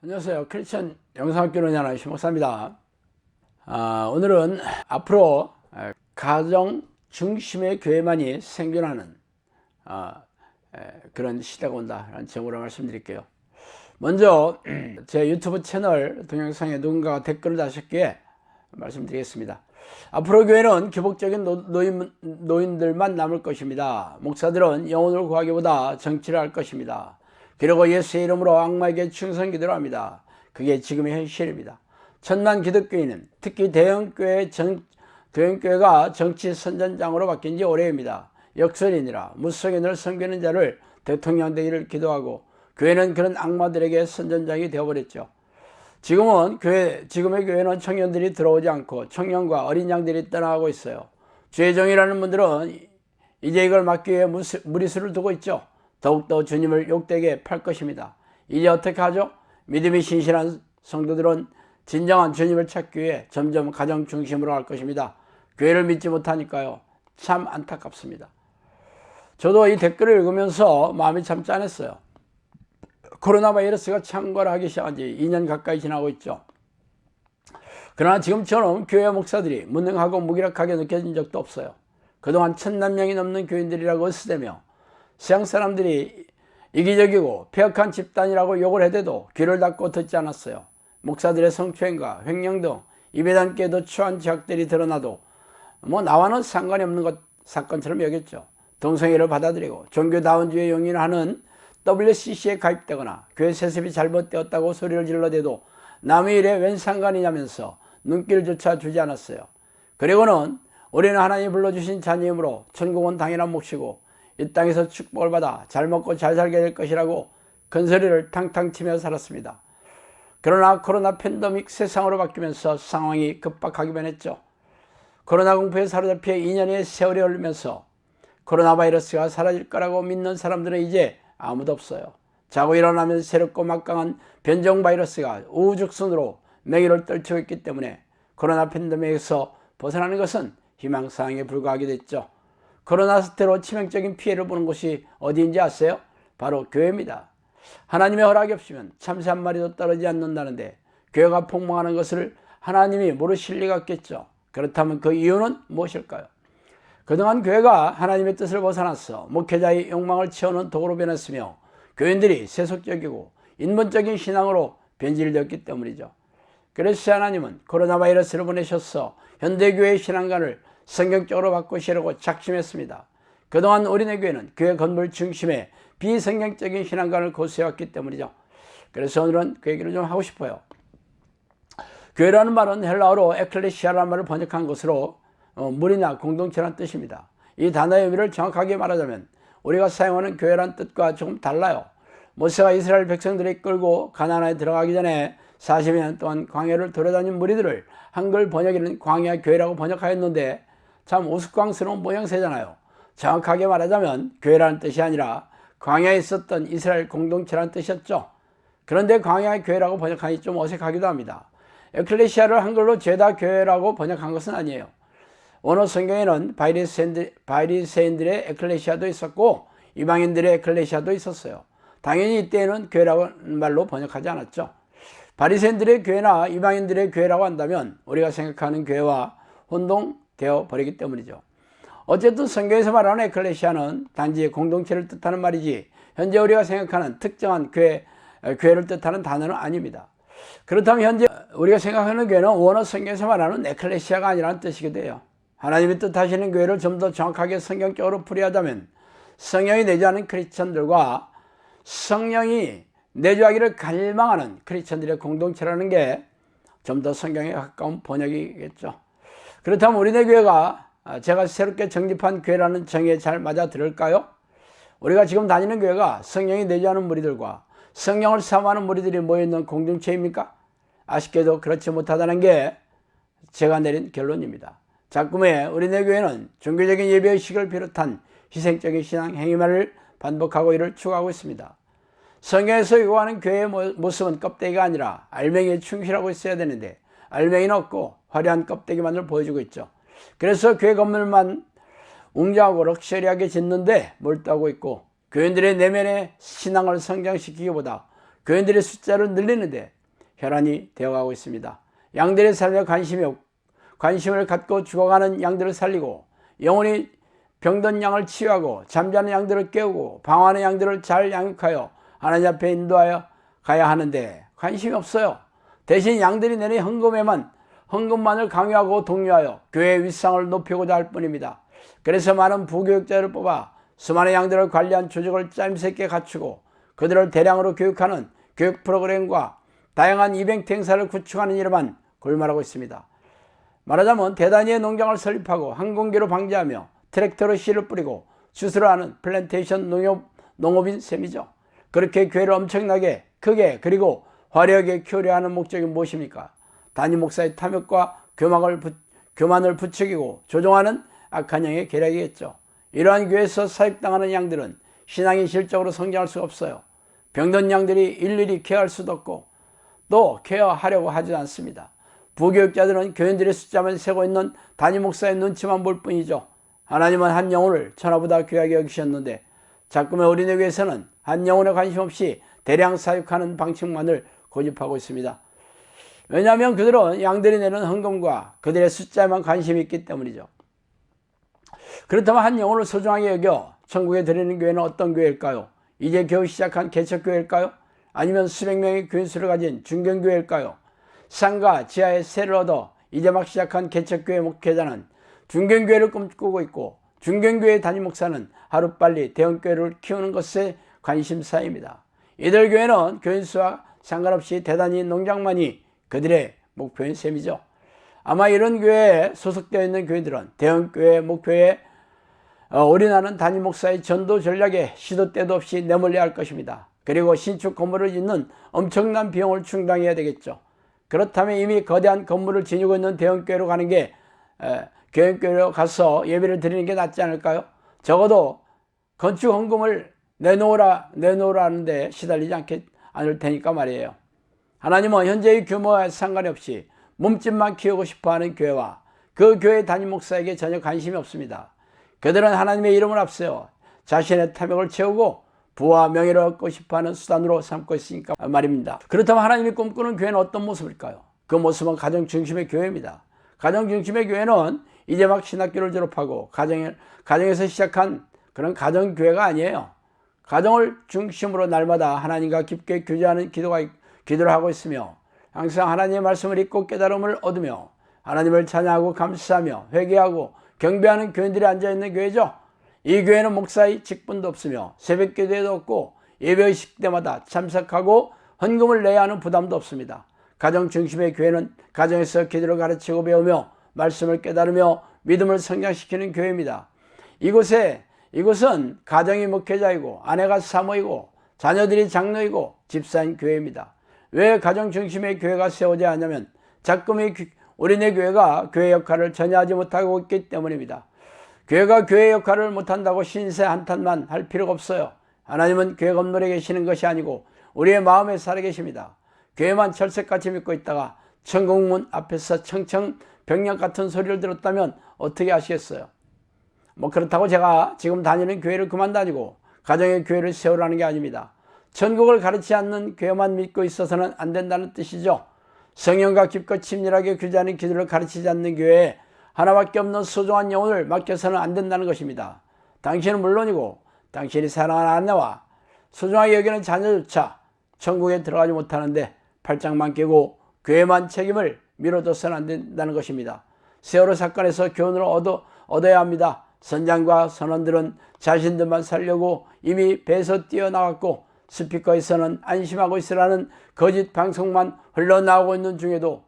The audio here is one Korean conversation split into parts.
안녕하세요. 크리스천 영상학교를 운영하는 심목사입니다. 오늘은 앞으로 가정 중심의 교회만이 생존하는 그런 시대가 온다라는 제목으로 말씀드릴게요. 먼저 제 유튜브 채널 동영상에 누군가가 댓글을 다셨기에 말씀드리겠습니다. 앞으로 교회는 기복적인 노인들만 남을 것입니다. 목사들은 영혼을 구하기보다 정치를 할 것입니다. 그리고 예수의 이름으로 악마에게 충성 기도를 합니다. 그게 지금의 현실입니다. 천만 기독교인은 특히 대형교회가 정치 선전장으로 바뀐 지 오래입니다. 역설이니라 무속인을 섬기는 자를 대통령 되기를 기도하고 교회는 그런 악마들에게 선전장이 되어버렸죠. 지금의 교회는 청년들이 들어오지 않고 청년과 어린 양들이 떠나가고 있어요. 주의 종이라는 분들은 이제 이걸 막기 위해 무리수를 두고 있죠. 더욱더 주님을 욕되게 팔 것입니다. 이제 어떻게 하죠? 믿음이 신실한 성도들은 진정한 주님을 찾기 위해 점점 가정 중심으로 갈 것입니다. 교회를 믿지 못하니까요. 참 안타깝습니다. 저도 이 댓글을 읽으면서 마음이 참 짠했어요. 코로나 바이러스가 창궐하기 시작한 지 2년 가까이 지나고 있죠. 그러나 지금처럼 교회 목사들이 무능하고 무기력하게 느껴진 적도 없어요. 그동안 1000만 명이 넘는 교인들이라고 으스대며 세상 사람들이 이기적이고 폐역한 집단이라고 욕을 해대도 귀를 닫고 듣지 않았어요. 목사들의 성추행과 횡령 등 입에 담기에도 추한 죄악들이 드러나도 나와는 상관이 없는 사건처럼 여겼죠. 동성애를 받아들이고 종교다원주의 용인하는 WCC에 가입되거나 교회 세습이 잘못되었다고 소리를 질러대도 남의 일에 웬 상관이냐면서 눈길조차 주지 않았어요. 그리고는 우리는 하나님이 불러주신 자녀이므로 천국은 당연한 몫이고 이 땅에서 축복을 받아 잘 먹고 잘 살게 될 것이라고 큰소리를 탕탕 치며 살았습니다. 그러나 코로나 팬데믹 세상으로 바뀌면서 상황이 급박하기만 했죠. 코로나 공포에 사로잡혀 2년의 세월이 흐르면서 코로나 바이러스가 사라질 거라고 믿는 사람들은 이제 아무도 없어요. 자고 일어나면 새롭고 막강한 변종 바이러스가 우후죽순으로 맹위를 떨치고 있기 때문에 코로나 팬데믹에서 벗어나는 것은 희망사항에 불과하게 됐죠. 코로나 사태로 치명적인 피해를 보는 곳이 어디인지 아세요? 바로 교회입니다. 하나님의 허락이 없으면 참새 한 마리도 떨어지지 않는다는데 교회가 폭망하는 것을 하나님이 모르실 리가 없겠죠. 그렇다면 그 이유는 무엇일까요? 그동안 교회가 하나님의 뜻을 벗어나서 목회자의 욕망을 채우는 도구로 변했으며 교인들이 세속적이고 인본적인 신앙으로 변질되었기 때문이죠. 그래서 하나님은 코로나 바이러스를 보내셔서 현대교회의 신앙관을 성경적으로 바꾸시려고 작심했습니다. 그동안 우리네 교회는 교회 건물 중심의 비성경적인 신앙관을 고수해왔기 때문이죠. 그래서 오늘은 그 얘기를 좀 하고 싶어요. 교회라는 말은 헬라어로 에클레시아라는 말을 번역한 것으로 무리나 공동체라는 뜻입니다. 이 단어의 의미를 정확하게 말하자면 우리가 사용하는 교회라는 뜻과 조금 달라요. 모세가 이스라엘 백성들이 끌고 가나안에 들어가기 전에 40년 동안 광야를 돌아다닌 무리들을 한글 번역에는 광야 교회라고 번역하였는데 참 우스꽝스러운 모양새잖아요. 정확하게 말하자면 교회라는 뜻이 아니라 광야에 있었던 이스라엘 공동체라는 뜻이었죠. 그런데 광야의 교회라고 번역하니 좀 어색하기도 합니다. 에클레시아를 한글로 죄다 교회라고 번역한 것은 아니에요. 원어 성경에는 바리새인들의 에클레시아도 있었고 이방인들의 에클레시아도 있었어요. 당연히 이때에는 교회라는 말로 번역하지 않았죠. 바리새인들의 교회나 이방인들의 교회라고 한다면 우리가 생각하는 교회와 혼동되어 버리기 때문이죠. 어쨌든 성경에서 말하는 에클레시아는 단지 공동체를 뜻하는 말이지 현재 우리가 생각하는 특정한 교회 교회를 뜻하는 단어는 아닙니다. 그렇다면 현재 우리가 생각하는 교회는 원어 성경에서 말하는 에클레시아가 아니라는 뜻이기도 해요. 하나님이 뜻하시는 교회를 좀 더 정확하게 성경적으로 풀이하자면 성령이 내주하는 크리스천들과 성령이 내주하기를 갈망하는 크리스천들의 공동체라는 게 좀 더 성경에 가까운 번역이겠죠. 그렇다면 우리네 교회가 제가 새롭게 정립한 교회라는 정의에 잘 맞아 들을까요? 우리가 지금 다니는 교회가 성령이 내주하는 무리들과 성령을 사모하는 무리들이 모여있는 공동체입니까? 아쉽게도 그렇지 못하다는 게 제가 내린 결론입니다. 자꾸에 우리네 교회는 종교적인 예배의식을 비롯한 희생적인 신앙 행위만을 반복하고 이를 추구하고 있습니다. 성경에서 요구하는 교회의 모습은 껍데기가 아니라 알맹이에 충실하고 있어야 되는데 알맹이는 없고 화려한 껍데기만을 보여주고 있죠. 그래서 교회 건물만 웅장하고 럭셔리하게 짓는데 몰두하고 있고 교인들의 내면의 신앙을 성장시키기보다 교인들의 숫자를 늘리는데 혈안이 되어가고 있습니다. 양들의 삶에 관심을 갖고 죽어가는 양들을 살리고 영혼이 병든 양을 치유하고 잠자는 양들을 깨우고 방황하는 양들을 잘 양육하여 하나님 앞에 인도하여 가야 하는데 관심이 없어요. 대신 양들이 내는 헌금만을 강요하고 독려하여 교회의 윗상을 높이고자 할 뿐입니다. 그래서 많은 부교육자를 뽑아 수많은 양들을 관리한 조직을 짜임새 있게 갖추고 그들을 대량으로 교육하는 교육 프로그램과 다양한 이벤트 행사를 구축하는 일에만 골몰하고 있습니다. 말하자면 대단위의 농장을 설립하고 항공기로 방제하며 트랙터로 씨를 뿌리고 추수를 하는 플랜테이션 농업인 셈이죠. 그렇게 교회를 엄청나게 크게 그리고 화려하게 키우려 하는 목적이 무엇입니까? 담임 목사의 탐욕과 교만을 부추기고 조종하는 악한 영의 계략이겠죠. 이러한 교회에서 사육당하는 양들은 신앙이 실적으로 성장할 수가 없어요. 병든 양들이 일일이 케어할 수도 없고 또 케어하려고 하지 않습니다. 부교육자들은 교인들의 숫자만 세고 있는 담임 목사의 눈치만 볼 뿐이죠. 하나님은 한 영혼을 천하보다 귀하게 여기셨는데 자꾸만 우리네 교회에서는 한 영혼에 관심 없이 대량 사육하는 방식만을 고집하고 있습니다. 왜냐하면 그들은 양들이 내는 헌금과 그들의 숫자에만 관심이 있기 때문이죠. 그렇다면 한 영혼을 소중하게 여겨 천국에 드리는 교회는 어떤 교회일까요? 이제 겨우 시작한 개척교회일까요? 아니면 수백 명의 교인수를 가진 중견교회일까요? 상가 지하에 세를 얻어 이제 막 시작한 개척교회 목회자는 중견교회를 꿈꾸고 있고 중견교회 담임 목사는 하루빨리 대형교회를 키우는 것에 관심사입니다. 이들 교회는 교인수와 상관없이 대단히 농장만이 그들의 목표인 셈이죠. 아마 이런 교회에 소속되어 있는 교회들은 대형교회 목표에 올인하는 담임 목사의 전도 전략에 시도 때도 없이 내몰려야 할 것입니다. 그리고 신축 건물을 짓는 엄청난 비용을 충당해야 되겠죠. 그렇다면 이미 거대한 건물을 지니고 있는 대형교회로 가는 게 교회로 가서 예배를 드리는 게 낫지 않을까요? 적어도 건축 헌금을 내놓으라는데 시달리지 않을 테니까 말이에요. 하나님은 현재의 규모와 상관이 없이 몸집만 키우고 싶어하는 교회와 그 교회 담임 목사에게 전혀 관심이 없습니다. 그들은 하나님의 이름을 앞세워 자신의 탐욕을 채우고 부와 명예를 얻고 싶어하는 수단으로 삼고 있으니까 말입니다. 그렇다면 하나님이 꿈꾸는 교회는 어떤 모습일까요? 그 모습은 가정 중심의 교회입니다. 가정 중심의 교회는 이제 막 신학교를 졸업하고 가정에서 시작한 그런 가정교회가 아니에요. 가정을 중심으로 날마다 하나님과 깊게 교제하는 기도를 하고 있으며 항상 하나님의 말씀을 읽고 깨달음을 얻으며 하나님을 찬양하고 감사하며 회개하고 경배하는 교인들이 앉아있는 교회죠. 이 교회는 목사의 직분도 없으며 새벽 기도회도 없고 예배의식 때마다 참석하고 헌금을 내야 하는 부담도 없습니다. 가정 중심의 교회는 가정에서 기도를 가르치고 배우며 말씀을 깨달으며 믿음을 성장시키는 교회입니다. 이곳은 가정이 목회자이고 아내가 사모이고 자녀들이 장로이고 집사인 교회입니다. 왜 가정 중심의 교회가 세워져야 하냐면 자꾸미 우리네 교회가 교회 역할을 전혀 하지 못하고 있기 때문입니다. 교회가 교회 역할을 못한다고 신세 한탄만 할 필요가 없어요. 하나님은 교회 건물에 계시는 것이 아니고 우리의 마음에 살아계십니다. 교회만 철새같이 믿고 있다가 천국문 앞에서 청청병력 같은 소리를 들었다면 어떻게 하시겠어요? 그렇다고 제가 지금 다니는 교회를 그만 다니고 가정의 교회를 세우라는 게 아닙니다. 천국을 가르치지 않는 교회만 믿고 있어서는 안 된다는 뜻이죠. 성령과 깊고 친밀하게 교제하는 기도를 가르치지 않는 교회에 하나밖에 없는 소중한 영혼을 맡겨서는 안 된다는 것입니다. 당신은 물론이고 당신이 사랑하는 아내와 소중하게 여기는 자녀조차 천국에 들어가지 못하는데 팔짱만 끼고 교회만 책임을 미뤄둬서는 안 된다는 것입니다. 세월호 사건에서 교훈을 얻어야 합니다. 선장과 선원들은 자신들만 살려고 이미 배에서 뛰어나갔고 스피커에서는 안심하고 있으라는 거짓 방송만 흘러나오고 있는 중에도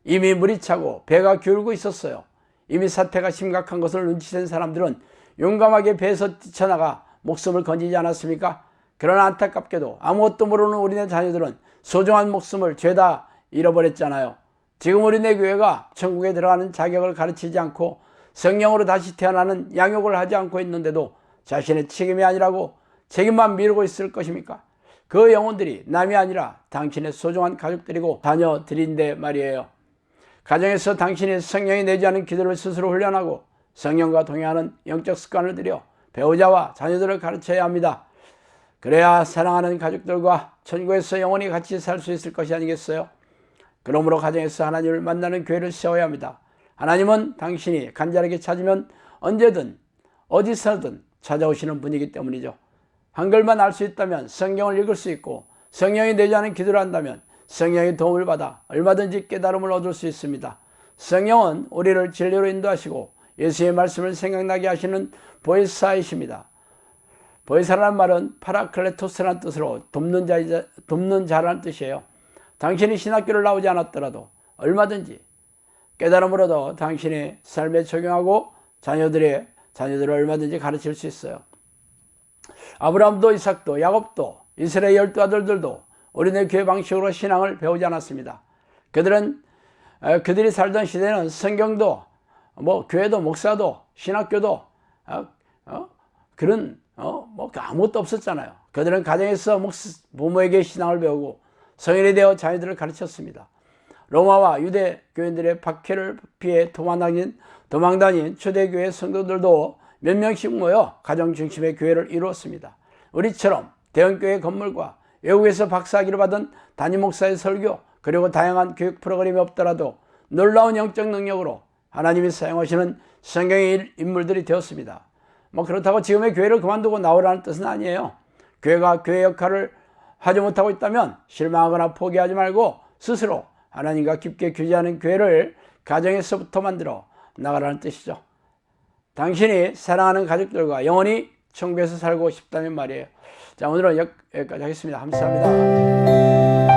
이미 물이 차고 배가 기울고 있었어요. 이미 사태가 심각한 것을 눈치챈 사람들은 용감하게 배에서 뛰쳐나가 목숨을 건지지 않았습니까? 그러나 안타깝게도 아무것도 모르는 우리네 자녀들은 소중한 목숨을 죄다 잃어버렸잖아요. 지금 우리네 교회가 천국에 들어가는 자격을 가르치지 않고 성령으로 다시 태어나는 양육을 하지 않고 있는데도 자신의 책임이 아니라고 책임만 미루고 있을 것입니까? 그 영혼들이 남이 아니라 당신의 소중한 가족들이고 자녀들인데 말이에요. 가정에서 당신이 성령이 내지 않은 기도를 스스로 훈련하고 성령과 동행하는 영적 습관을 들여 배우자와 자녀들을 가르쳐야 합니다. 그래야 사랑하는 가족들과 천국에서 영원히 같이 살 수 있을 것이 아니겠어요? 그러므로 가정에서 하나님을 만나는 교회를 세워야 합니다. 하나님은 당신이 간절하게 찾으면 언제든 어디서든 찾아오시는 분이기 때문이죠. 한글만 알 수 있다면 성경을 읽을 수 있고 성령이 내지 않은 기도를 한다면 성령의 도움을 받아 얼마든지 깨달음을 얻을 수 있습니다. 성령은 우리를 진리로 인도하시고 예수의 말씀을 생각나게 하시는 보혜사이십니다. 보혜사라는 말은 파라클레토스라는 뜻으로 돕는 자라는 뜻이에요. 당신이 신학교를 나오지 않았더라도 얼마든지 깨달음을 얻어 당신의 삶에 적용하고 자녀들을 얼마든지 가르칠 수 있어요. 아브라함도 이삭도 야곱도 이스라엘 12 아들들도 우리네 교회 방식으로 신앙을 배우지 않았습니다. 그들이 살던 시대는 성경도 교회도 목사도 신학교도 아무것도 없었잖아요. 그들은 가정에서 부모에게 신앙을 배우고 성인이 되어 자녀들을 가르쳤습니다. 로마와 유대 교인들의 박해를 피해 도망다닌 초대교회 성도들도 몇 명씩 모여 가정 중심의 교회를 이루었습니다. 우리처럼 대형교회 건물과 외국에서 박사학위를 받은 담임 목사의 설교 그리고 다양한 교육 프로그램이 없더라도 놀라운 영적 능력으로 하나님이 사용하시는 성경의 인물들이 되었습니다. 그렇다고 지금의 교회를 그만두고 나오라는 뜻은 아니에요. 교회가 교회 역할을 하지 못하고 있다면 실망하거나 포기하지 말고 스스로 하나님과 깊게 교제하는 교회를 가정에서부터 만들어 나가라는 뜻이죠. 당신이 사랑하는 가족들과 영원히 천국에서 살고 싶다면 말이에요. 자, 오늘은 여기까지 하겠습니다. 감사합니다.